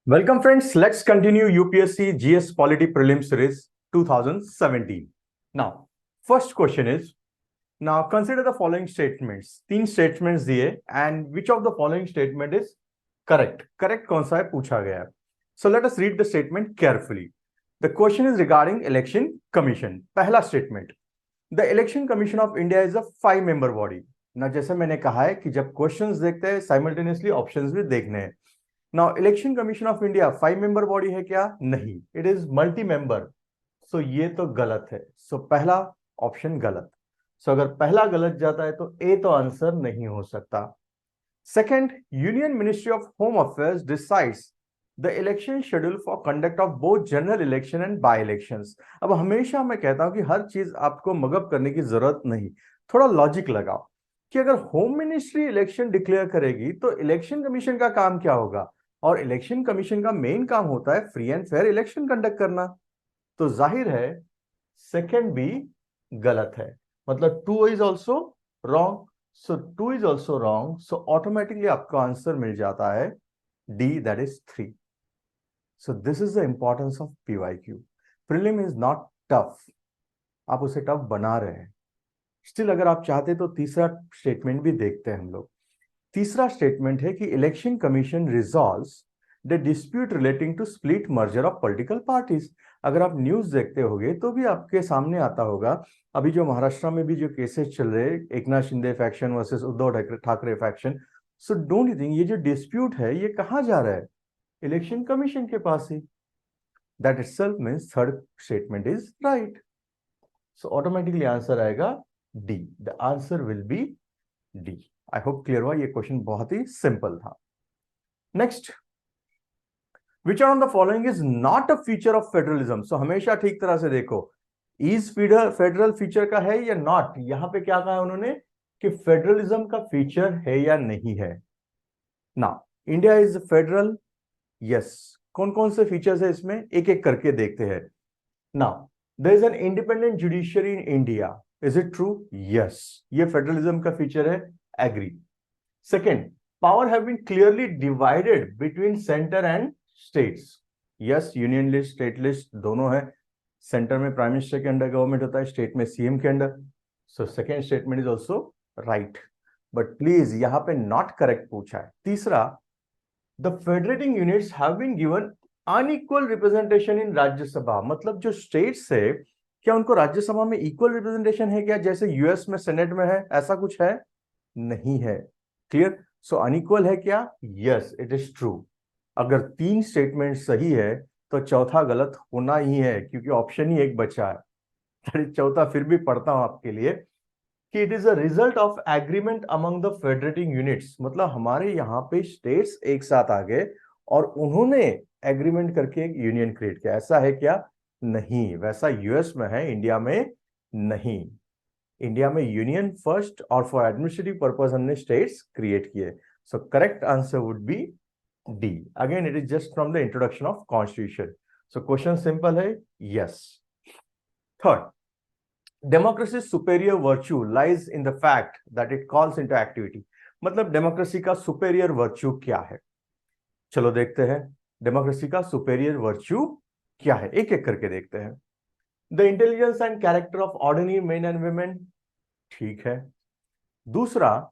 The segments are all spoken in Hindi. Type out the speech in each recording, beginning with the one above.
Welcome friends, let's continue UPSC GS Polity Prelim Series 2017. Now, first question is, now consider the following statements. तीन statements दिए and which of the following statement is correct? Correct कौन सा है पूछा गया है. So let us read the statement carefully. The question is regarding Election Commission. पहला statement. The Election Commission of India is a 5-member body. ना जैसे मैंने कहा है कि जब questions देखते हैं simultaneously options भी देखने हैं. Now election commission of India 5-member body है क्या? नहीं, इट इज मल्टी मेंबर. सो ये तो गलत है. सो पहला ऑप्शन गलत. सो अगर पहला गलत जाता है तो ए तो आंसर नहीं हो सकता. Second, union ministry of home affairs decides the election schedule for conduct of both general election and by elections. अब हमेशा मैं कहता हूं कि हर चीज आपको मगअप करने की जरूरत नहीं, थोड़ा लॉजिक लगाओ कि अगर होम मिनिस्ट्री इलेक्शन डिक्लेयर करेगी तो इलेक्शन कमीशन का काम क्या होगा? और इलेक्शन कमीशन का मेन काम होता है free and fair election conduct करना. तो जाहिर है सेकंड भी गलत है. मतलब 2 is also wrong. So 2 is also wrong. So automatically आपको आंसर मिल जाता है D, that is 3. So this is the importance of PYQ. Prelim is not tough, आप उसे टफ बना रहे हैं. स्टिल अगर आप चाहते तो तीसरा स्टेटमेंट भी देखते हैं हम लोग. तीसरा स्टेटमेंट है कि election commission resolves the dispute relating to split merger of political parties. अगर आप न्यूज देखते होंगे तो भी आपके सामने आता होगा अभी जो महाराष्ट्र में भी जो केसेस चल रहे हैं, Eknath Shinde faction versus Uddhav Thackeray faction. So don't you think ये जो डिस्प्यूट है ये कहां जा रहा है? इलेक्शन कमीशन के पास ही. That itself means third statement is right. So automatically answer आएगा D. The answer will be D. I hope clear हुआ. ये क्वेश्चन बहुत ही सिंपल था. Next, which on the following is not a feature of federalism. So हमेशा ठीक तरह से देखो, इज फेडरल फीचर का है या नॉट. यहां पे क्या कहा है उन्होंने कि फेडरलिज्म का फीचर है या नहीं है. ना इंडिया इज फेडरल. यस. कौन कौन से फीचर्स है इसमें, एक एक करके देखते हैं. Now there is an independent judiciary in India. Is it true? Yes. ये फेडरलिज्म का फीचर है. Agree. Second, power have been clearly divided between center and states. yes, union list state list दोनों है. सेंटर में प्राइम मिनिस्टर के अंडर गवर्नमेंट होता है, स्टेट में सीएम के under. So second statement is also right. But please यहां पे नॉट करेक्ट पूछा है. तीसरा, the federating units have been given unequal representation in Rajya Sabha. मतलब जो स्टेट्स है क्या उनको राज्यसभा में इक्वल रिप्रेजेंटेशन है क्या, जैसे यूएस में सेनेट में है? ऐसा कुछ है नहीं है. क्लियर. सो अनइक्वल है क्या? Yes, it is true. अगर 3 स्टेटमेंट सही है तो चौथा गलत होना ही है, क्योंकि ऑप्शन ही एक बचा है. चौथा फिर भी पढ़ता हूं आपके लिए कि it is a result of agreement among the federating units. मतलब हमारे यहाँ पे स्टेट्स एक साथ आ गए और उन्होंने एग्रीमेंट करके एक यूनियन क्रिएट किया. ऐसा है क्या? नहीं. वैसा यूएस में है, इंडिया में नहीं. इंडिया में यूनियन फर्स्ट और फॉर एडमिनिस्ट्रेटिव पर्पस हमने स्टेट्स क्रिएट किए. So correct answer would be D. Again it is just from the introduction of constitution. So question simple है. Yes. Third, democracy superior virtue lies in the fact that it calls into activity. मतलब डेमोक्रेसी का सुपेरियर वर्च्यू क्या है? चलो देखते हैं डेमोक्रेसी का सुपेरियर वर्च्यू क्या है, एक एक करके देखते हैं. The intelligence and character of ordinary main and women. ठीक है. दूसरा,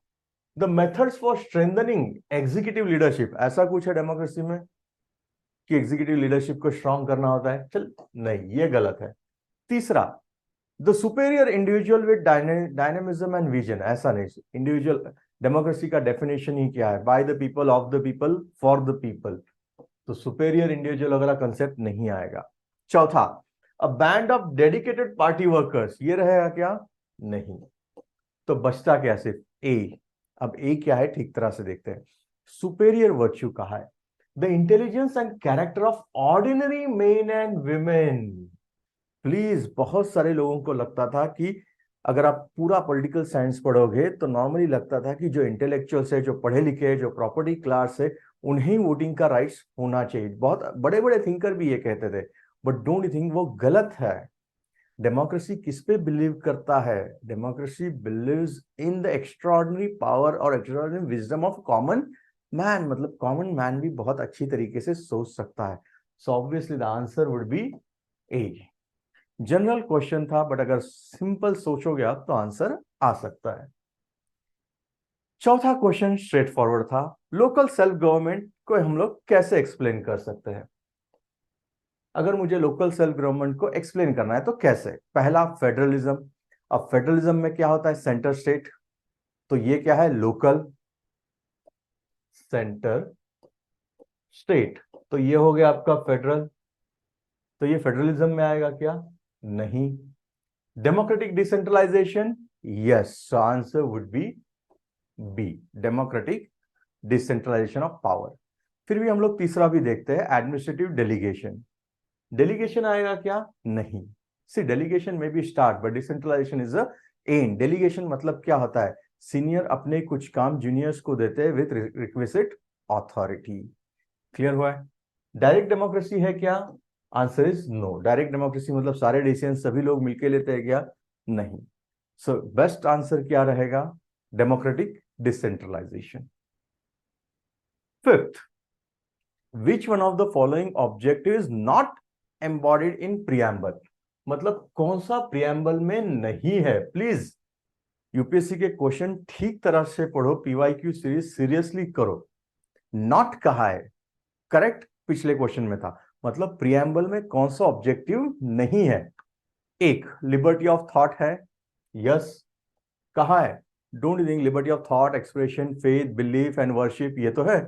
the methods for strengthening executive leadership. ऐसा कुछ है डेमोक्रेसी में कि एग्जीक्यूटिव लीडरशिप को स्ट्रांग करना होता है? चल नहीं, ये गलत है. तीसरा, the superior individual with dynamism and vision. ऐसा नहीं. इंडिविजुअल डेमोक्रेसी का डेफिनेशन ही क्या है? By the people, of the people, for the people. तो सुपेरियर इंडिविजुअल वगैरह कंसेप्ट नहीं आएगा. चौथा, a band of dedicated party workers. ये रहेगा क्या? नहीं. तो बचता क्या? सिर्फ ए. अब ए क्या है ठीक तरह से देखते हैं. सुपेरियर वर्च्यू कहा है the intelligence and character of ordinary main and women. Please, बहुत सारे लोगों को लगता था कि अगर आप पूरा पॉलिटिकल साइंस पढ़ोगे तो नॉर्मली लगता था कि जो इंटेलेक्चुअल्स है, जो पढ़े लिखे हैं, जो प्रॉपर्टी क्लास है, उन्हें वोटिंग का राइट्स होना चाहिए. बहुत बड़े बड़े थिंकर भी ये कहते थे. बट डोंट यू थिंक वो गलत है? डेमोक्रेसी किस पे बिलीव करता है? Democracy believes in the extraordinary power और extraordinary wisdom of common man मतलब कॉमन मैन भी बहुत अच्छी तरीके से सोच सकता है। So obviously the answer would be A. General question था, बट अगर सिंपल सोचोगे आप तो आंसर आ सकता है। चौथा क्वेश्चन स्ट्रेट फॉरवर्ड था। लोकल सेल्फ गवर्नमेंट को हम लोग कैसे एक्सप्लेन कर सकते हैं? अगर मुझे लोकल सेल्फ गवर्नमेंट को एक्सप्लेन करना है तो कैसे? पहला, फेडरलिज्म। अब फेडरलिज्म में क्या होता है? Centre state. तो ये क्या है? Local centre state. तो ये हो गया आपका फेडरल। तो ये फेडरलिज्म में आएगा क्या? नहीं। Democratic decentralisation, yes, answer would be B, democratic decentralisation of power. फिर भी हम लोग तीसरा भी देखते हैं, एडमिनिस्ट्रेटिव डेलीगेशन। डेलीगेशन आएगा क्या? नहीं। सी डेलीगेशन में भी start, but decentralisation is a end. Delegation मतलब क्या होता है? सीनियर अपने कुछ काम जूनियर्स को देते हैं विथ रिक्विजिट अथॉरिटी। क्लियर हुआ है? डायरेक्ट डेमोक्रेसी है क्या? Answer is no. Direct democracy मतलब सारे डिसीजन सभी लोग मिलकर लेते हैं क्या? नहीं। सो बेस्ट आंसर क्या रहेगा? Democratic decentralisation. Fifth, which one of the following objective is not embodied in preamble? मतलब कौन सा प्रियम्बल में नहीं है? प्लीज यूपीएससी के क्वेश्चन ठीक तरह से पढ़ो, पीवाईक्यू सीरीज सीरियसली करो। नॉट कहा है, करेक्ट पिछले क्वेश्चन में था। मतलब प्रियम्बल में कौन सा ऑब्जेक्टिव नहीं है? एक, लिबर्टी ऑफ थॉट है। यस। कहा है? Don't think liberty of thought, expression, faith, belief and worship, ये तो है।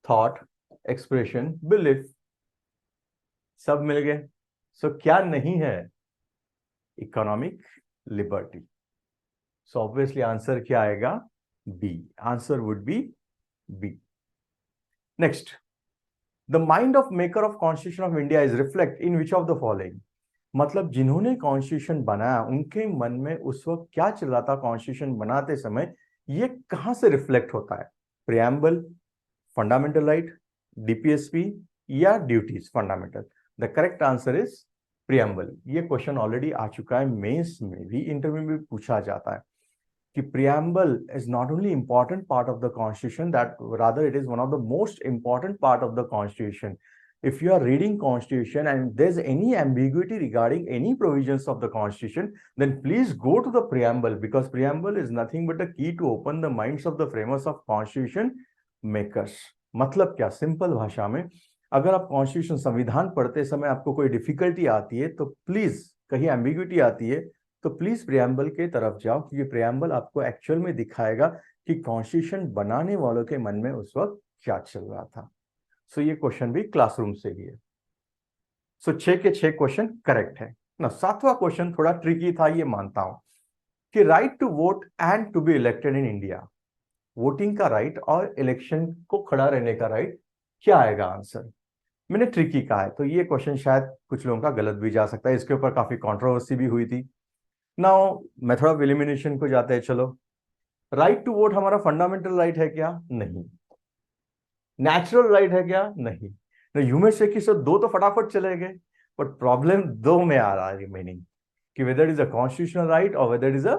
थॉट, एक्सप्रेशन, बिलीफ, सब मिल गए। सो क्या नहीं है? Economic liberty. So obviously answer क्या आएगा? B. Answer would be B. Next, the mind of maker of constitution of India is reflect in which of the following? मतलब जिन्होंने कॉन्स्टिट्यूशन बनाया उनके मन में उस वक्त क्या चल रहा था कॉन्स्टिट्यूशन बनाते समय, ये कहां से रिफ्लेक्ट होता है? प्रियम्बल, फंडामेंटल राइट, डीपीएसपी, या duties fundamental? The correct answer is preamble. ये क्वेश्चन ऑलरेडी आ चुका है, मेंस में भी, इंटरव्यू में भी पूछा जाता है कि preamble is not only important part of the constitution, that rather it is one of the most important part of the constitution. If you are reading constitution and there's any ambiguity regarding any provisions of the constitution, then please go to the preamble, because preamble is nothing but a key to open the minds of the framers of constitution makers. मतलब क्या? सिंपल भाषा में, अगर आप कॉन्स्टिट्यूशन संविधान पढ़ते समय आपको कोई डिफिकल्टी आती है तो प्लीज, कहीं एम्बिग्यूटी आती है तो प्लीज प्रियम्बल के तरफ जाओ, क्योंकि प्रियम्बल आपको एक्चुअल में दिखाएगा कि कॉन्स्टिट्यूशन बनाने वालों के मन में उस वक्त क्या चल रहा था। सो ये क्वेश्चन भी क्लासरूम से ही है। सो 6 के 6 क्वेश्चन करेक्ट है ना। सातवां क्वेश्चन थोड़ा ट्रिकी था, ये मानता हूं, कि right to vote and to be elected in India, voting का राइट और इलेक्शन को खड़ा रहने का राइट, क्या आएगा आंसर? मैंने ट्रिकी कहा है, तो ये क्वेश्चन शायद कुछ लोगों का गलत भी जा सकता है, इसके ऊपर काफी कंट्रोवर्सी भी हुई थी। नाउ मेथड ऑफ एलिमिनेशन को जाते हैं, चलो। राइट टू वोट हमारा फंडामेंटल राइट है क्या? नहीं। नेचुरल राइट है क्या? नहीं। ह्यूमन से कि सर दो तो फटाफट चले गए, बट प्रॉब्लम दो में आ रहा है रिमेनिंग, कि whether is a constitutional right और whether is a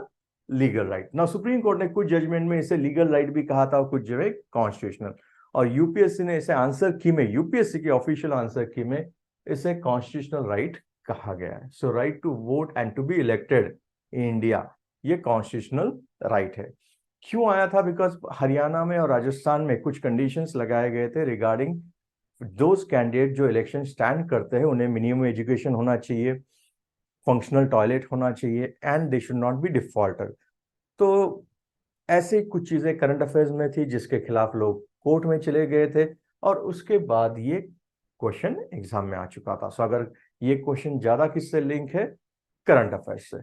legal right. ना सुप्रीम कोर्ट ने कुछ जजमेंट में इसे लीगल राइट भी कहा था और कुछ जगह कॉन्स्टिट्यूशनल, और यूपीएससी ने इसे आंसर की में, यूपीएससी के ऑफिशियल आंसर की में इसे कॉन्स्टिट्यूशनल राइट कहा गया है। So right to vote and to be elected in India, ये कॉन्स्टिट्यूशनल राइट है। क्यों आया था? बिकॉज हरियाणा में और राजस्थान में कुछ कंडीशंस लगाए गए थे रिगार्डिंग दोज कैंडिडेट जो इलेक्शन स्टैंड करते हैं, उन्हें मिनिमम एजुकेशन होना चाहिए, फंक्शनल टॉयलेट होना चाहिए, and they should not be defaulter. तो ऐसे कुछ चीजें करंट अफेयर्स में थी जिसके खिलाफ लोग कोर्ट में चले गए थे, और उसके बाद ये क्वेश्चन एग्जाम में आ चुका था। सो अगर ये क्वेश्चन ज्यादा किससे लिंक है? करंट अफेयर्स से।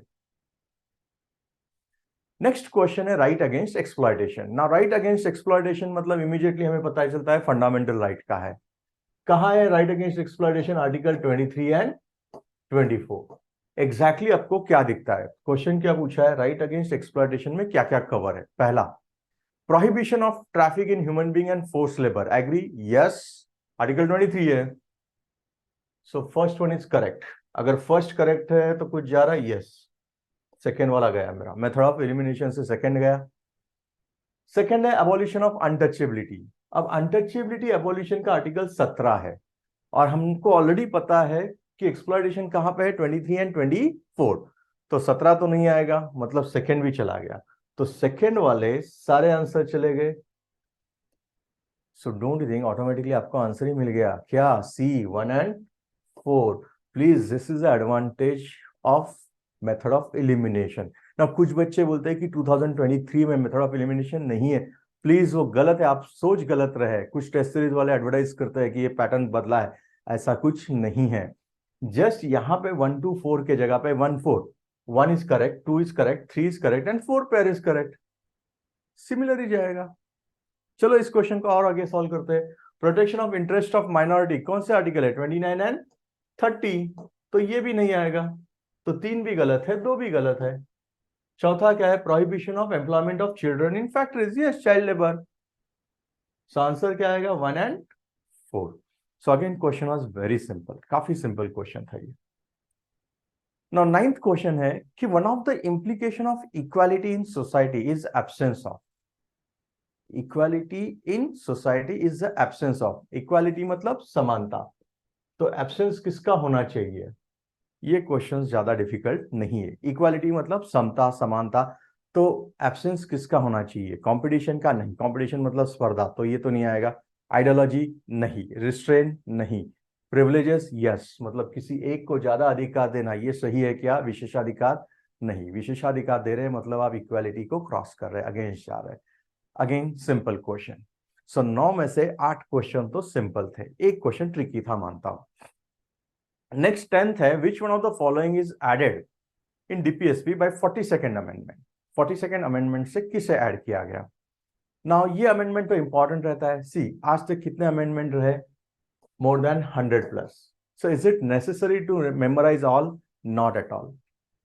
नेक्स्ट क्वेश्चन है राइट अगेंस्ट एक्सप्लॉयटेशन। ना राइट अगेंस्ट एक्सप्लॉयटेशन मतलब इमीडिएटली हमें पता चलता है फंडामेंटल राइट का है। कहा है right against exploitation? Article 23 and 24। Exactly आपको क्या दिखता है? क्वेश्चन क्या पूछा है? राइट अगेंस्ट एक्सप्लॉयटेशन में क्या क्या कवर है? पहला, prohibition of traffic in human being and force labour, agree? Yes, article 23 है। So first one is correct. अगर फर्स्ट करेक्ट है तो कुछ जा रहा है, यस। सेकेंड वाला गया मेरा, मेथड ऑफ एलिमिनेशन से सेकेंड गया। सेकेंड है अबॉलिशन ऑफ अनटचेबिलिटी। अब अनटचेबिलिटी एबोलिशन का आर्टिकल 17 है और हमको ऑलरेडी पता है कि एक्सप्लॉयटेशन कहां पे है, 23 एंड 24। तो 17 तो नहीं आएगा, मतलब सेकंड भी चला गया, तो सेकंड वाले सारे आंसर चले गए। सो डोंट थिंक ऑटोमेटिकली आपको आंसर ही मिल गया क्या, सी 1 and 4। Please, this is the advantage of method of elimination. ना कुछ बच्चे बोलते हैं कि 2023 में मेथड ऑफ एलिमिनेशन नहीं है। प्लीज वो गलत है, आप सोच गलत रहे। कुछ टेस्ट सीरीज वाले एडवर्टाइज करते हैं कि ये पैटर्न बदला है, ऐसा कुछ नहीं है। जस्ट यहाँ पे 1 to 4 के जगह पे 1 4, 1 is correct, 2 is correct, 3 is correct and 4 pair is correct, similar ही जाएगा। चलो इस क्वेश्चन को और आगे सॉल्व करते हैं। Protection of interest of minority कौन से आर्टिकल है, 29 एंड 30, तो ये भी नहीं आएगा, तो 3 भी गलत है, 2 भी गलत है। चौथा क्या है, prohibition of employment of children in factories, yes child labour, so answer क्या आएगा 1 and 4। So again question was very simple, काफी सिंपल क्वेश्चन था ये। नाउ नाइन्थ क्वेश्चन है कि one of the implication of equality in society is absence of, equality in society is the absence of, equality मतलब समानता, तो एब्सेंस किसका होना चाहिए, ये क्वेश्चन ज्यादा डिफिकल्ट नहीं है। इक्वालिटी मतलब समता समानता, तो एब्सेंस किसका होना चाहिए, कंपटीशन का नहीं, कंपटीशन मतलब स्पर्धा, तो ये तो नहीं आएगा। आइडियोलॉजी नहीं, रिस्ट्रेन नहीं, प्रिविलेजेस यस, मतलब किसी एक को ज्यादा अधिकार देना, ये सही है क्या, विशेषाधिकार नहीं, विशेषाधिकार दे रहे हैं मतलब आप इक्वालिटी को क्रॉस कर रहे हैं, अगेंस्ट जा रहे हैं। Again simple question. सो 9 में से 8 क्वेश्चन तो सिंपल थे, एक क्वेश्चन ट्रिकी था मानता हूं। नेक्स्ट 10th है, which one of the following is added in DPSP by 42nd amendment, 42nd amendment से किसे ऐड किया गया। नाउ ये अमेंडमेंट तो इंपॉर्टेंट रहता है। सी आज तक कितने अमेंडमेंट रहे, more than 100 plus. So is it necessary to memorise all, not at all.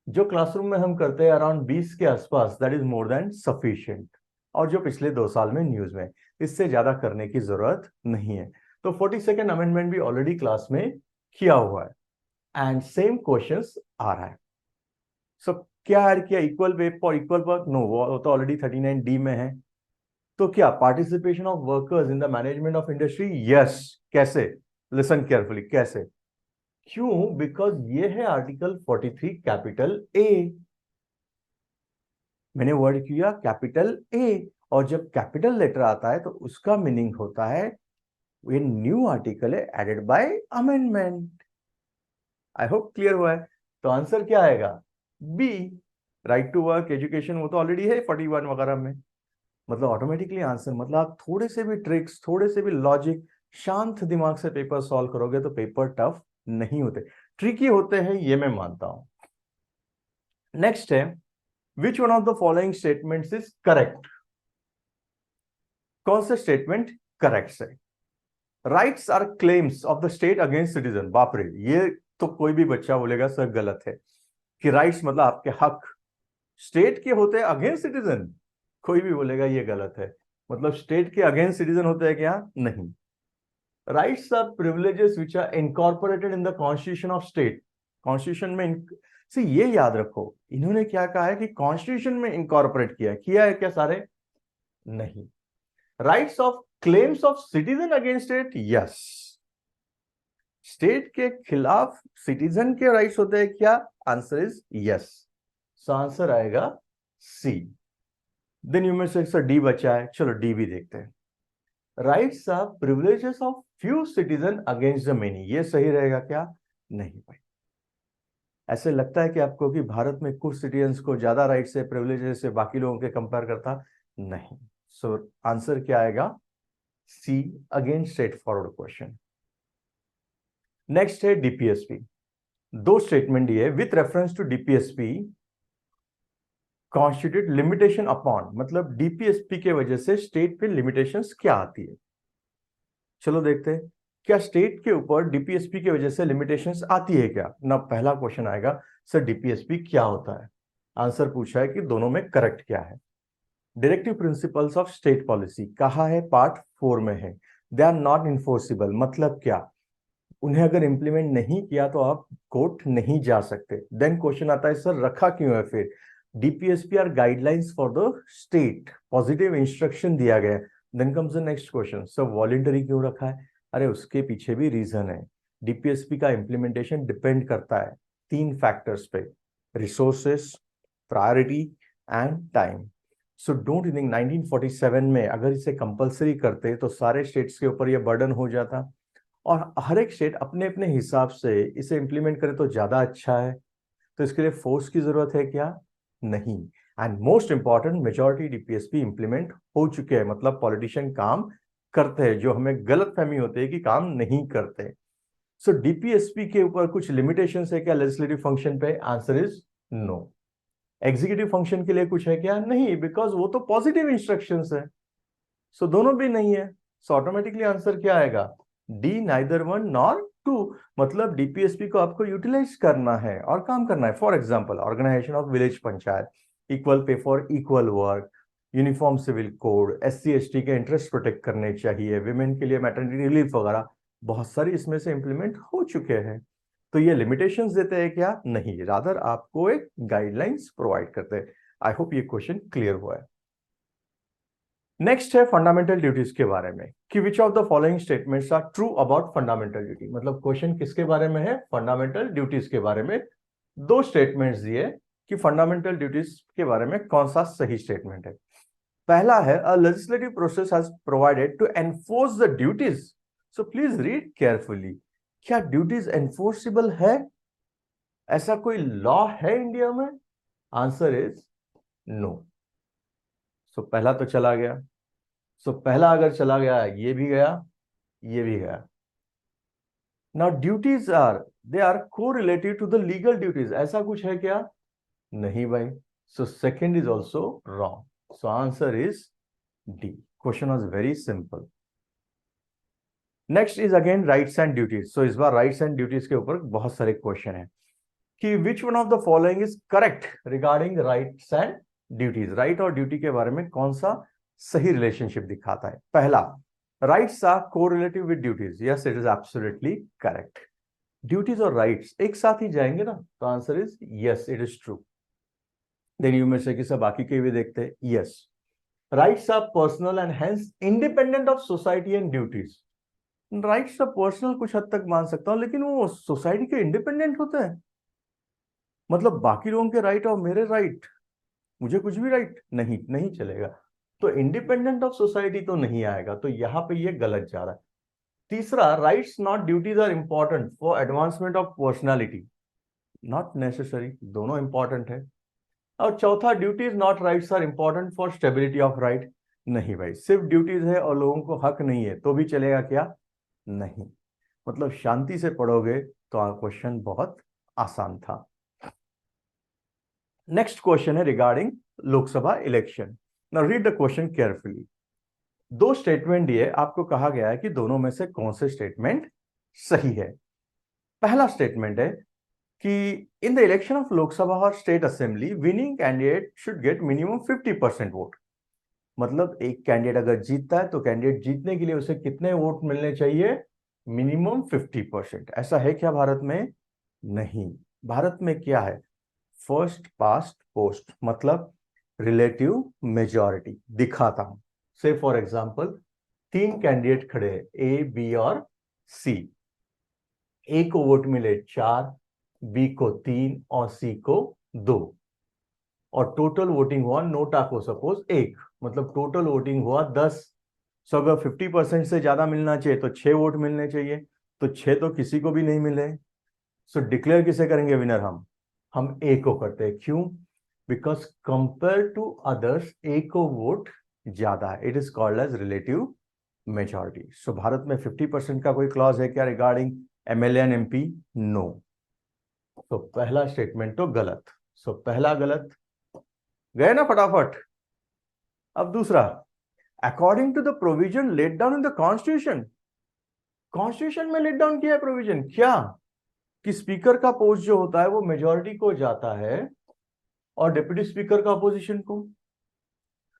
जो क्लासरूम में हम करते हैं अराउंड 20 के आसपास, that is more than sufficient, और जो पिछले 2 साल में न्यूज में, इससे ज्यादा करने की जरूरत नहीं है। तो 42nd अमेंडमेंट भी ऑलरेडी क्लास में किया हुआ है एंड सेम क्वेश्चंस आ रहा है। सो क्या ऐड किया, इक्वल पे और इक्वल वर्क, नो वो तो ऑलरेडी 39D में है। तो क्या participation of workers in the management of industry, yes. कैसे, लिसन केयरफुली, कैसे, क्यों, बिकॉज ये है आर्टिकल 43 कैपिटल ए, मैंने वर्ड किया कैपिटल ए, और जब कैपिटल लेटर आता है तो उसका मीनिंग होता है ये न्यू आर्टिकल है added by amendment. I hope clear हुआ है। तो आंसर क्या आएगा, B, right to work education, वो तो ऑलरेडी है 41 वगैरह में, मतलब ऑटोमेटिकली आंसर, मतलब आप थोड़े से भी ट्रिक्स, थोड़े से भी लॉजिक, शांत दिमाग से पेपर सॉल्व करोगे तो पेपर टफ नहीं होते, ट्रिकी होते हैं, ये मैं मानता हूं। नेक्स्ट है, which one of the following statements is correct, कौन से स्टेटमेंट करेक्ट है। Rights are claims of the state against citizen, बाप रे, ये तो कोई भी बच्चा बोलेगा सर गलत है कि राइट्स मतलब आपके हक स्टेट के होते हैं अगेंस्ट सिटीजन, कोई भी बोलेगा ये गलत है, मतलब स्टेट के अगेंस्ट सिटीजन होते हैं क्या, नहीं। Rights are privileges which are incorporated in the constitution of state, constitution में से ये याद रखो, इन्होंने क्या कहा है कि कॉन्स्टिट्यूशन में इनकॉर्पोरेट किया है क्या सारे, नहीं। Rights of claims of citizen against state, yes, state के खिलाफ सिटीजन के राइट्स होते हैं क्या, answer is yes, so answer आएगा सी। देन यू में से सर डी बचा है, चलो डी भी देखते हैं। Rights are privileges of few citizen against the many, ये सही रहेगा क्या, नहीं भाई। ऐसे लगता है कि आपको कि भारत में कुछ सिटीजन्स को ज्यादा राइट्स है, प्रिविलेजेस से बाकी लोगों के कंपेयर करता, नहीं। सो आंसर क्या आएगा, C, again straight forward question. Next है डीपीएसपी, 2 स्टेटमेंट दिए with reference to DPSP constitute limitation upon, मतलब डीपीएसपी के वजह से स्टेट पे लिमिटेशंस क्या आती है। चलो देखते हैं, क्या स्टेट के ऊपर डीपीएसपी की वजह से लिमिटेशंस आती है क्या ना। पहला क्वेश्चन आएगा, सर डीपीएसपी क्या होता है, आंसर पूछा है कि दोनों में करेक्ट क्या है। Directive principles of state policy कहा है, पार्ट 4 में है। दे आर नॉट इन्फोर्सिबल, मतलब क्या, उन्हें अगर इंप्लीमेंट नहीं किया तो आप कोर्ट नहीं जा सकते। देन क्वेश्चन आता है, सर रखा क्यों है फिर, DPSP are guidelines for the state, positive instruction दिया गया है, then comes the next question, सब वॉलेंटरी क्यों रखा है? अरे उसके पीछे भी रीजन है। डीपीएसपी का इम्प्लीमेंटेशन डिपेंड करता है 3 फैक्टर्स पे, resources, priority and time. So don't think 1947 में अगर इसे कंपलसरी करते तो सारे स्टेट्स के ऊपर ये बर्डन हो जाता, और हर एक स्टेट अपने अपने हिसाब से इसे इंप्लीमेंट करे तो ज्यादा अच्छा है। तो इसके लिए फोर्स की जरूरत है क्या? नहीं। And most important, majority DPSP implement हो चुके हैं, मतलब पॉलिटिशियन काम करते हैं, जो हमें गलत फहमी होती है कि काम नहीं करते। सो डीपीएसपी के ऊपर कुछ लिमिटेशंस है क्या लेजिस्लेटिव फंक्शन पे? Answer is no. Executive function के लिए कुछ है क्या? नहीं, बिकॉज वो तो पॉजिटिव इंस्ट्रक्शंस है। सो दोनों भी नहीं है। सो ऑटोमेटिकली आंसर क्या आएगा? D, neither one nor two. मतलब डीपीएसपी को आपको यूटिलाइज करना है और काम करना है। For example, organisation of village panchayat, equal pay for equal work, uniform civil code, SC ST के इंटरेस्ट प्रोटेक्ट करने चाहिए, विमेन के लिए मैटरनिटी रिलीफ वगैरह, बहुत सारी इसमें से इंप्लीमेंट हो चुके हैं। तो ये लिमिटेशंस देते हैं क्या? नहीं, रादर आपको एक गाइडलाइंस प्रोवाइड करते हैं। आई होप ये क्वेश्चन क्लियर हुआ है। नेक्स्ट है फंडामेंटल ड्यूटीज के बारे में, कि which of the following statements are true about fundamental duty. मतलब क्वेश्चन किसके बारे में है? फंडामेंटल ड्यूटीज के बारे में। 2 स्टेटमेंट्स दिए कि फंडामेंटल ड्यूटीज के बारे में कौन सा सही स्टेटमेंट है। पहला है, a legislative process has provided to enforce the duties. So please read carefully. क्या ड्यूटीज एनफोर्सेबल है? ऐसा कोई लॉ है इंडिया में? Answer is no. सो पहला तो चला गया। सो पहला अगर चला गया, ये भी गया, ये भी गया। Now duties are, they are correlative to the legal duties, ऐसा कुछ है क्या? नहीं भाई। So second is also wrong. So answer is D. Question was very simple. Next is again rights and duties. So इस बार राइट्स एंड ड्यूटीज के ऊपर बहुत सारे क्वेश्चन है कि विच one of the following is correct regarding rights and duties. Right और ड्यूटी के बारे में कौन सा सही रिलेशनशिप दिखाता है? पहला, rights are correlative with duties. Yes, it is absolutely correct. Duties और राइट्स एक साथ ही जाएंगे ना, तो answer is yes, it is true. Then you में से कि सब बाकी के भी देखते हैं। Yes, rights are personal and hence independent of society and duties. Rights तो पर्सनल कुछ हद तक मान सकता हूं, लेकिन वो सोसाइटी के इंडिपेंडेंट होते हैं। मतलब बाकी लोगों के राइट और मेरे राइट, मुझे कुछ भी राइट नहीं, नहीं चलेगा। तो इंडिपेंडेंट ऑफ सोसाइटी तो नहीं आएगा, तो यहां पे ये गलत जा रहा है। तीसरा, rights not duties are important for advancement of personality. Not necessary, दोनों इंपॉर्टेंट है। और चौथा, duties not rights are important for stability of right. नहीं भाई, सिर्फ ड्यूटीज है और लोगों को हक नहीं है तो भी चलेगा क्या? नहीं। मतलब शांति से पढ़ोगे तो क्वेश्चन बहुत आसान था। नेक्स्ट क्वेश्चन है regarding Lok Sabha election. Now read the question carefully. 2 statement दिए, आपको कहा गया है कि दोनों में से कौन से स्टेटमेंट सही है। पहला स्टेटमेंट है कि in the election of Lok Sabha और state assembly winning candidate should get minimum 50% vote. मतलब एक कैंडिडेट अगर जीतता है तो कैंडिडेट जीतने के लिए उसे कितने वोट मिलने चाहिए? मिनिमम 50%। ऐसा है क्या भारत में? नहीं। भारत में क्या है? फर्स्ट पास्ट पोस्ट, मतलब रिलेटिव मेजॉरिटी। दिखाता हूं। से फॉर एग्जांपल, 3 कैंडिडेट खड़े हैं, ए, बी और सी। ए को वोट मिले 4, बी को 3 और सी को 2, और टोटल वोटिंग हुआ नोटा को सपोज 1, मतलब टोटल वोटिंग हुआ 10। सो अगर 50% से ज्यादा मिलना चाहिए तो 6 वोट मिलने चाहिए, तो 6 तो किसी को भी नहीं मिले। सो डिक्लेयर किसे करेंगे विनर? हम ए को करते हैं। क्यों? Because compare to others A को वोट ज्यादा है। It is called as relative majority. So Bharat में 50% का कोई क्लॉज है क्या regarding MLA and MP? No. तो पहला स्टेटमेंट तो गलत। सो पहला गलत गए ना फटाफट। अब दूसरा, according to the provision laid down in the constitution. Constitution में लेट डाउन किया है प्रोविजन क्या कि स्पीकर का पोस्ट जो होता है वो मेजॉरिटी को जाता है और डिप्टी स्पीकर का अपोजिशन को।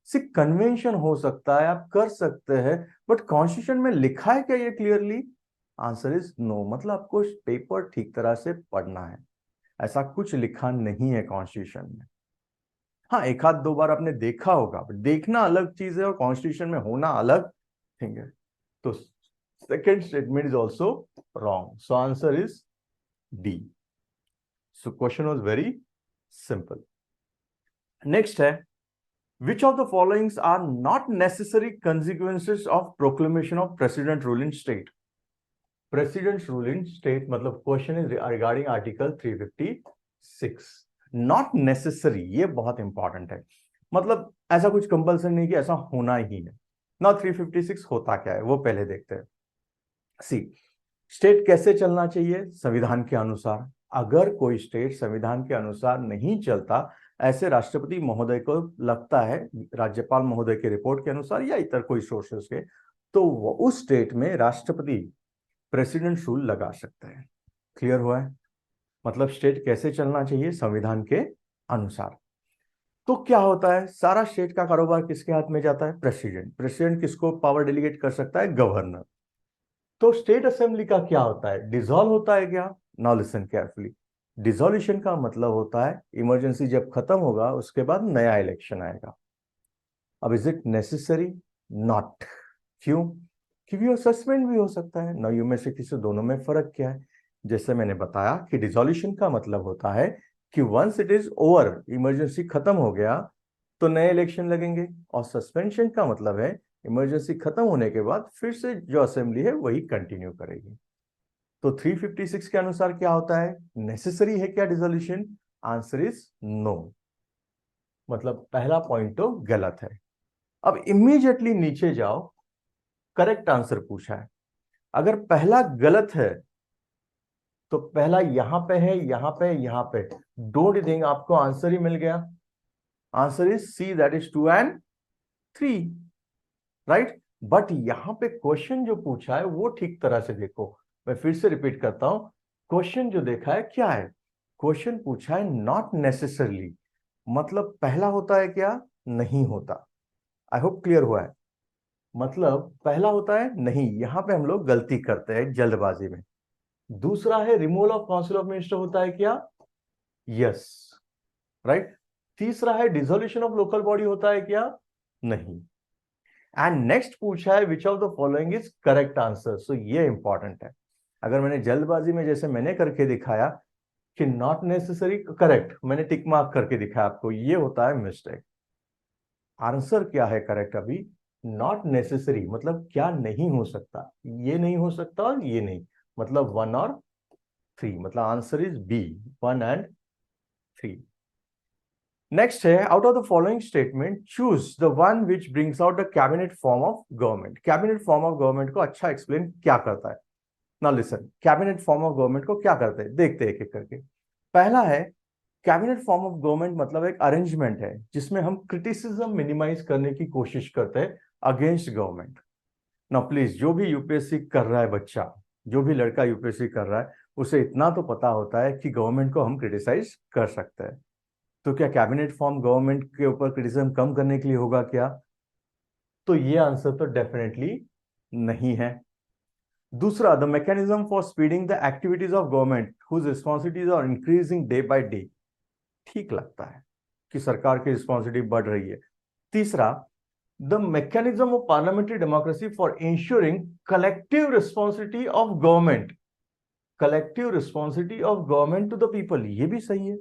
सिर्फ कन्वेंशन हो सकता है, आप कर सकते हैं, बट कॉन्स्टिट्यूशन में लिखा है क्या ये क्लियरली? Answer is no. मतलब आपको पेपर ठीक तरह से पढ़ना है, ऐसा कुछ लिखा नहीं है कॉन्स्टिट्यूशन में। हाँ, एक आध दो बार आपने देखा होगा, बट देखना अलग चीज है और कॉन्स्टिट्यूशन में होना अलग थिंग है। तो second statement is also wrong, so answer is D. So question was very simple. Next है, which of the followings are not necessary consequences of proclamation of president rule in state? President's rule in state मतलब question is regarding article 356. Not necessary, ये बहुत इंपॉर्टेंट है। मतलब ऐसा कुछ कंपल्सन नहीं कि ऐसा होना ही है ना। 356 होता क्या है वो पहले देखते हैं। सी, स्टेट कैसे चलना चाहिए? संविधान के अनुसार। अगर कोई स्टेट संविधान के अनुसार नहीं चलता, ऐसे राष्ट्रपति महोदय को लगता है, राज्यपाल महोदय के रिपोर्ट के अनुसार या इतर कोई सोर्सेस के, तो उस स्टेट में राष्ट्रपति प्रेसिडेंट रूल लगा सकते हैं। क्लियर हुआ है? मतलब स्टेट कैसे चलना चाहिए? संविधान के अनुसार। तो क्या होता है, सारा स्टेट का कारोबार किसके हाथ में जाता है? प्रेसिडेंट। प्रेसिडेंट किसको पावर डेलीगेट कर सकता है? गवर्नर। तो स्टेट असेंबली का क्या होता है? डिसॉल्व होता है क्या? Now listen carefully. डिसॉल्यूशन का मतलब होता है इमरजेंसी जब खत्म होगा उसके बाद नया इलेक्शन आएगा। अब इज इट नेसेसरी? नॉट। क्यों? क्योंकि वो सस्पेंड भी हो सकता है। नौ में से किसी दोनों में फर्क क्या है? जैसे मैंने बताया कि डिसॉल्यूशन का मतलब होता है कि once it is over, emergency खत्म हो गया तो नए इलेक्शन लगेंगे, और सस्पेंशन का मतलब है इमरजेंसी खत्म होने के बाद फिर से जो असेंबली है वही कंटिन्यू करेगी। तो 356 के अनुसार क्या होता है? नेसेसरी है क्या डिसॉल्यूशन? Answer is no. मतलब पहला पॉइंट तो गलत है। अब इमीडिएटली नीचे जाओ, करेक्ट आंसर पूछा है। अगर पहला गलत है तो पहला यहां पे है, यहां पे, यहां पे, डोंट थिंक आपको आंसर ही मिल गया। Answer is C, that is 2 and 3, right. But यहां पे क्वेश्चन जो पूछा है वो ठीक तरह से देखो। मैं फिर से रिपीट करता हूं, क्वेश्चन जो देखा है क्या है? क्वेश्चन पूछा है नॉट नेसेसरली, मतलब पहला होता है क्या? नहीं होता। आई होप क्लियर हुआ है। मतलब पहला होता है नहीं, यहां पे हम लोग गलती करते हैं जल्दबाजी में। दूसरा है removal of council of minister होता है क्या? Yes, right. तीसरा है डिसोल्यूशन ऑफ लोकल बॉडी होता है क्या? नहीं। एंड नेक्स्ट पूछा है which of the following is correct answer. So ये इंपॉर्टेंट है। अगर मैंने जल्दबाजी में जैसे मैंने करके दिखाया कि नॉट नेसेसरी करेक्ट, मैंने टिक मार्क करके दिखाया आपको, ये होता है मिस्टेक। आंसर क्या है करेक्ट? अभी नॉट नेसेसरी मतलब क्या नहीं हो सकता? ये नहीं हो सकता और ये नहीं, मतलब 1 और 3, मतलब answer is B, 1 and 3। Next है, out of the following statement choose the one which brings out the cabinet form of government. Cabinet form of government को अच्छा एक्सप्लेन क्या करता है? ना listen, cabinet form of government को क्या करते हैं देखते हैं एक एक करके। पहला है, कैबिनेट फॉर्म ऑफ गवर्नमेंट मतलब एक अरेंजमेंट है जिसमें हम क्रिटिसिज्म मिनिमाइज करने की कोशिश करते हैं अगेंस्ट गवर्नमेंट। ना प्लीज, जो भी यूपीएससी कर रहा है बच्चा, जो भी लड़का यूपीएससी कर रहा है, उसे इतना तो पता होता है कि गवर्नमेंट को हम क्रिटिसाइज कर सकते हैं। तो क्या कैबिनेट फॉर्म गवर्नमेंट के ऊपर क्रिटिसिज्म कम करने के लिए होगा क्या? तो ये आंसर तो डेफिनेटली नहीं है। दूसरा, the mechanism for speeding the activities of government whose responsibilities are increasing day by day. ठीक लगता है कि सरकार की रिस्पॉन्सिबिलिटी बढ़ रही है। तीसरा, the mechanism of parliamentary democracy for insuring collective responsibility of government, collective responsibility of government to the people, ये भी सही है।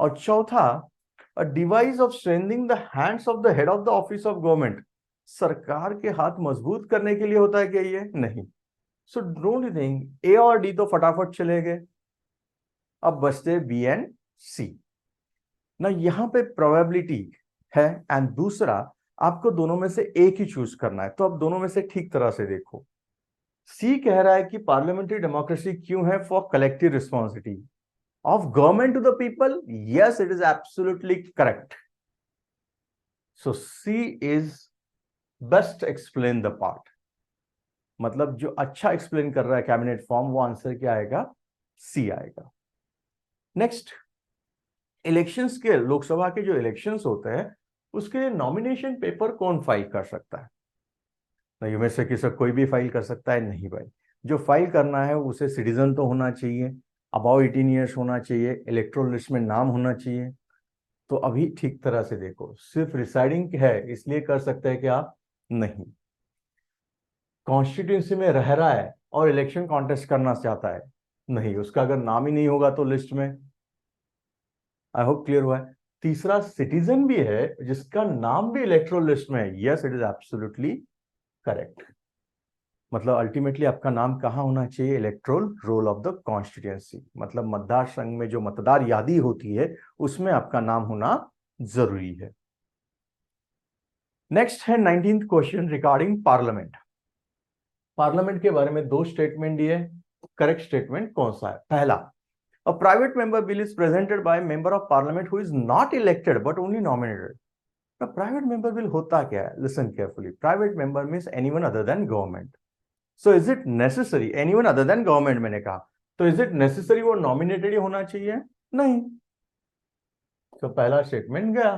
और चौथा, a device of strengthening the hands of the head of the office of government, सरकार के हाथ मजबूत करने के लिए होता है क्या? ये नहीं। सो डोंट यू थिंक ए और डी तो फटाफट चले गए, अब बचते बी एंड सी ना। यहां पे प्रोबेबिलिटी है एंड दूसरा आपको दोनों में से एक ही चूज करना है, तो अब दोनों में से ठीक तरह से देखो। सी कह रहा है कि पार्लियामेंट्री डेमोक्रेसी क्यों है? For collective responsibility of government to the people. Yes, it is absolutely correct. So C is best explain the part, मतलब जो अच्छा एक्सप्लेन कर रहा है कैबिनेट फॉर्म, वो आंसर क्या आएगा? सी आएगा। नेक्स्ट, इलेक्शंस के, लोकसभा के जो इलेक्शंस होते हैं उसके लिए नॉमिनेशन पेपर कौन फाइल कर सकता है? नहीं, में से किसी कोई भी फाइल कर सकता है? नहीं भाई, जो फाइल करना है उसे सिटीजन तो होना चाहिए, अबाउ 18 ईयर्स होना चाहिए, इलेक्टोरल लिस्ट में नाम होना चाहिए, तो अभी ठीक तरह से देखो, सिर्फ रिसाइडिंग है इसलिए कर सकते हैं क्या? नहीं। कॉन्स्टिट्यूंसी में रह रहा है और इलेक्शन कॉन्टेस्ट करना चाहता है, नहीं, उसका अगर नाम ही नहीं होगा तो लिस्ट में। आई होप क्लियर हुआ है। तीसरा, सिटीजन भी है जिसका नाम भी इलेक्टोरल लिस्ट में है, yes it is absolutely correct. मतलब अल्टीमेटली आपका नाम कहाँ होना चाहिए? Electoral roll of the constituency, मतलब मतदार संघ में जो मतदार यादी होती है उसमें आपका नाम होना जरूरी है। नेक्स्ट है 19th question regarding parliament. Parliament के बारे में दो स्टेटमेंट दिए, करेक्ट स्टेटमेंट कौन सा है? पहला, a private member bill is presented by a member of parliament who is not elected but only nominated. Now private member bill होता क्या है? Listen carefully. Private member means anyone other than government. So is it necessary? Anyone other than government मैंने कहा, तो is it necessary वो nominated ही होना चाहिए? नहीं। तो पहला स्टेटमेंट गया,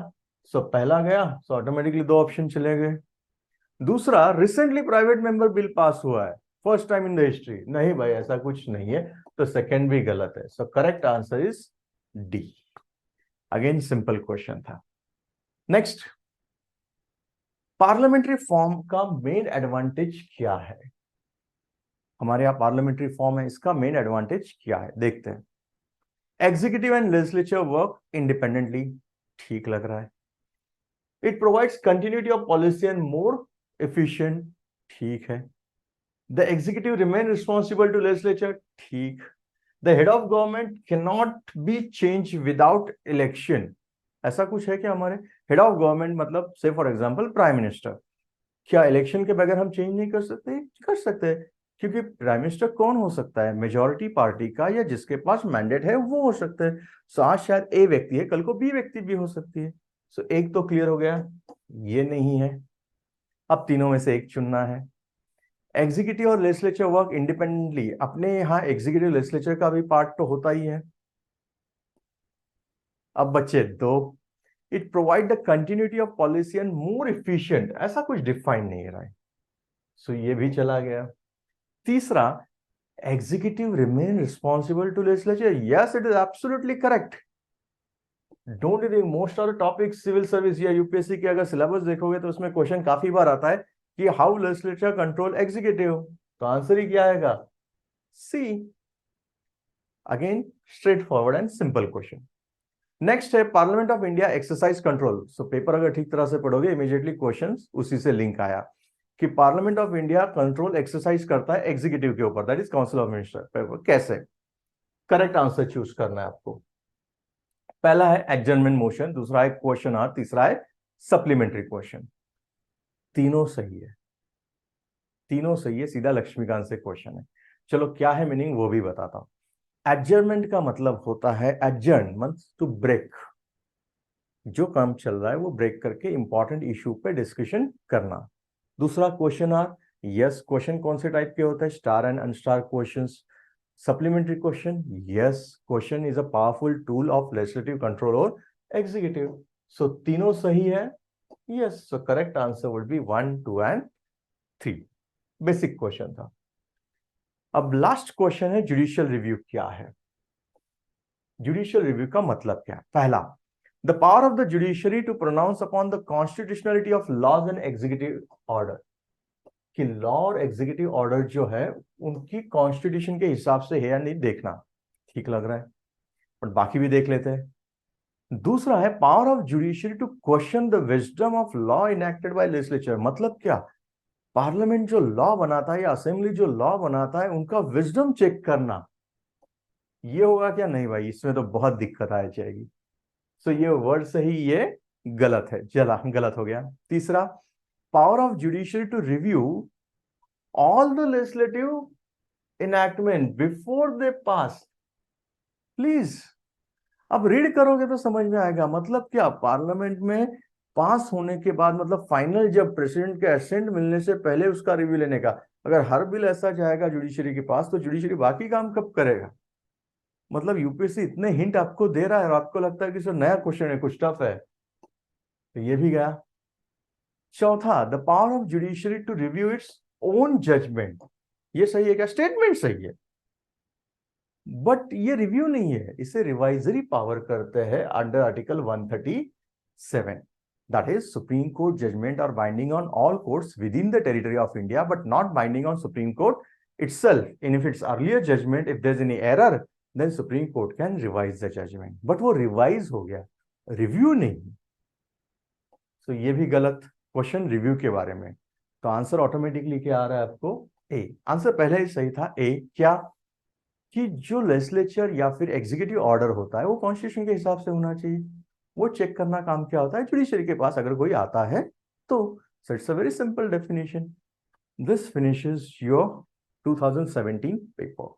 सो पहला गया, सो ऑटोमेटिकली दो ऑप्शन चले गए। दूसरा, recently private member bill pass हुआ है, first time in the history, नहीं भाई ऐसा कुछ नहीं है, तो सेकंड भी गलत है। सो correct answer is D. Again simple question था। नेक्स्ट, पार्लियामेंट्री फॉर्म का मेन एडवांटेज क्या है? हमारे यहां पार्लियामेंट्री फॉर्म है, इसका मेन एडवांटेज क्या है देखते हैं। Executive and legislature work independently, ठीक लग रहा है। It provides continuity of policy and more efficient, ठीक है। The executive remain responsible to legislature, ठीक। The head of government cannot be changed without election, ऐसा कुछ है क्या? हमारे हेड ऑफ गवर्नमेंट मतलब से फॉर एग्जांपल प्राइम मिनिस्टर, क्या इलेक्शन के बगैर हम चेंज नहीं कर सकते? कर सकते हैं, क्योंकि प्राइम मिनिस्टर कौन हो सकता है? मेजॉरिटी पार्टी का या जिसके पास मैंडेट है वो हो सकता है। सो आज शायद ए व्यक्ति है, कल को बी व्यक्ति भी हो सकती है। सो एक तो क्लियर हो गया, ये नहीं है। अब तीनों में से एक चुनना है। एग्जीक्यूटिव और लेजिस्लेचर वर्क इंडिपेंडेंटली, अपने यहाँ एग्जीक्यूटिव लेजिस्लेचर का भी पार्ट तो होता ही है। अब बच्चे दो, it provide the continuity of policy and more efficient, ऐसा कुछ डिफाइन नहीं रहा है, सो ये भी चला गया। तीसरा, executive remain responsible to legislature, yes it is absolutely correct. Don't you think most of the topic civil service या यूपीएससी के अगर सिलेबस देखोगे तो उसमें क्वेश्चन काफी बार आता है कि हाउ लेजिस्लेचर कंट्रोल एग्जीक्यूटिव, तो आंसर ही क्या आएगा? C. Again straight forward and simple question. Next है parliament of India exercise control. So paper अगर ठीक तरह से पढ़ोगे इमीडिएटली क्वेश्चंस उसी से लिंक आया कि parliament of India control exercise करता है एग्जीक्यूटिव के ऊपर, that is council of minister. कैसे? करेक्ट आंसर चूज करना है आपको। पहला है एडजर्नमेंट मोशन, दूसरा है क्वेश्चन आवर, तीसरा है सप्लीमेंट्री क्वेश्चन। तीनों सही है, तीनों सही है, सीधा लक्ष्मीकांत से क्वेश्चन है। चलो क्या है मीनिंग वो भी बताता हूं। एडजर्नमेंट का मतलब होता है, एडजर्न मींस टू ब्रेक, जो काम चल रहा है वो ब्रेक करके इंपॉर्टेंट इशू पे डिस्कशन करना। दूसरा क्वेश्चन आर, यस क्वेश्चन कौन से टाइप के होते हैं? Star and unstar questions. Supplementary question, yes question is a powerful tool of legislative control और एग्जीक्यूटिव। सो तीनों सही है, yes. So correct answer would be 1, 2 and 3। Basic question था। अब लास्ट क्वेश्चन है जुडिशियल रिव्यू क्या है? जुडिशियल रिव्यू का मतलब क्या है? पहला, the power of the judiciary to pronounce upon the constitutionality of laws and executive order, कि लॉ और एग्जीक्यूटिव ऑर्डर जो है उनकी कॉन्स्टिट्यूशन के हिसाब से है या नहीं देखना। ठीक लग रहा है, पर बाकी भी देख लेते हैं। दूसरा है power of judiciary to question the wisdom of law enacted by legislature, मतलब क्या? पार्लियामेंट जो लॉ बनाता है या असेंबली जो लॉ बनाता है उनका विजडम चेक करना, ये होगा क्या? नहीं भाई, इसमें तो बहुत दिक्कत आ जाएगी। सो ये वर्ड सही, ये गलत है, चला गलत हो गया। तीसरा, power of judiciary to review all the legislative enactment before they pass, please अब रीड करोगे तो समझ में आएगा। मतलब क्या? पार्लियामेंट में पास होने के बाद, मतलब फाइनल जब प्रेसिडेंट के एसेंट मिलने से पहले उसका रिव्यू लेने का। अगर हर बिल ऐसा जाएगा जुडिशरी के पास तो जुडिशरी बाकी काम कब करेगा? मतलब यूपीएससी इतने हिंट आपको दे रहा है और आपको लगता है कि सर नया क्वेश्चन है, कुछ टफ है, तो ये भी गया। चौथा, the power of judiciary to review its own judgement, ये सही है क्या? स्टेटमेंट सही है। बट ये रिव्यू नहीं है, इसे रिवाइजरी पावर करते हैं under article 137. That is, Supreme Court judgment are binding on all courts within the territory of India, but not binding on Supreme Court itself. And if its earlier judgment, if there's any error, then Supreme Court can revise the judgment. But वो revise हो गया, review नहीं. तो ये भी गलत क्वेश्चन रिव्यू के बारे में. तो आंसर ऑटोमेटिकली क्या आ रहा है आपको? ए. आंसर पहले ही सही था. ए क्या? कि जो लेजिस्लेचर या फिर एग्जीक्यूटिव ऑर्डर होता है वो कॉन्स्टिट्यूशन के हिसाब से होना चाहिए. वो चेक करना काम क्या होता है? जुडिशरी के पास अगर कोई आता है तो. So it's a very simple definition. This finishes your 2017 paper.